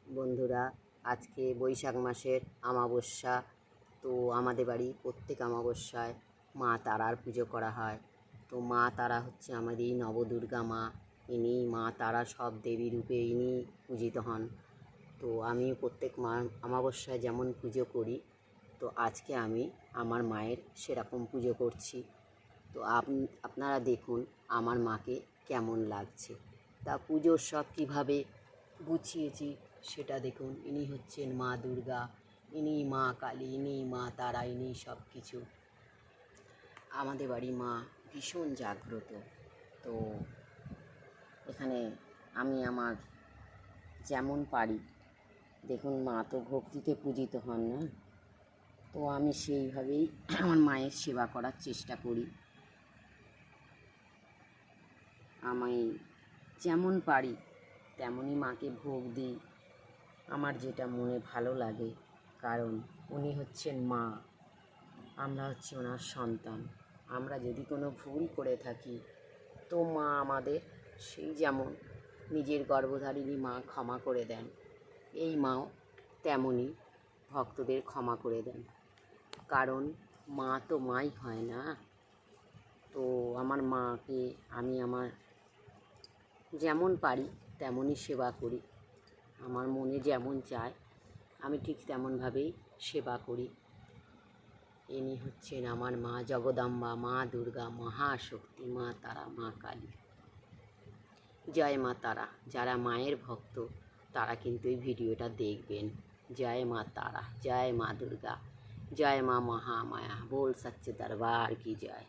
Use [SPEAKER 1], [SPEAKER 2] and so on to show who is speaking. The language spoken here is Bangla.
[SPEAKER 1] বন্ধুরা, আজকে বৈশাখ মাসের অমাবস্যা। তো আমাদের বাড়ি প্রত্যেক অমাবস্যায় মা তারার পুজো করা হয়। তো মা তারা হচ্ছে আমাদের নবদুর্গা মা। ইনি মা তারা সব দেবী রূপে ইনি পূজিত হন। তো আমি প্রত্যেক মা অমাবস্যায় যেমন পুজো করি, তো আজকে আমি আমার মায়ের সেরকম পুজো করছি। তো আপনারা দেখুন আমার মাকে কেমন লাগছে। তা পুজোর সব কীভাবে গুছিয়েছি সেটা দেখুন। ইনি হচ্ছেন মা দুর্গা, ইনি মা কালী, ইনি মা তারা, ইনি সব কিছু। আমাদের বাড়ি মা ভীষণ জাগ্রত। তো এখানে আমি আমার যেমন পারি, দেখুন মা তো ভক্তিতে পূজিত হন না, তো আমি সেইভাবেই আমার মায়ের সেবা করার চেষ্টা করি। আমি যেমন পারি তেমনই মাকে ভোগ দিই, আমার যেটা মনে ভালো লাগে। কারণ উনি হচ্ছেন মা, আমরা হচ্ছি ওনার সন্তান। আমরা যদি কোনো ভুল করে থাকি, তো মা আমাদের সেই যেমন নিজের গর্ভধারিণী মা ক্ষমা করে দেন, এই মাও তেমনই ভক্তদের ক্ষমা করে দেন। কারণ মা তো মাই হয় না। তো আমার মাকে আমি আমার যেমন পারি তেমনই সেবা করি। আমার মনে যেমন চায় আমি ঠিক তেমনভাবেই সেবা করি। ইনি হচ্ছেন আমার মা জগদম্বা, মা দুর্গা, মহাশক্তি, মা তারা, মা কালী। জয় মা তারা। যারা মায়ের ভক্ত তারা কিন্তু এই ভিডিওটা দেখবেন। জয় মা তারা, জয় মা দুর্গা, জয় মা মহামায়া, बोल सच्चे दरबार की जय।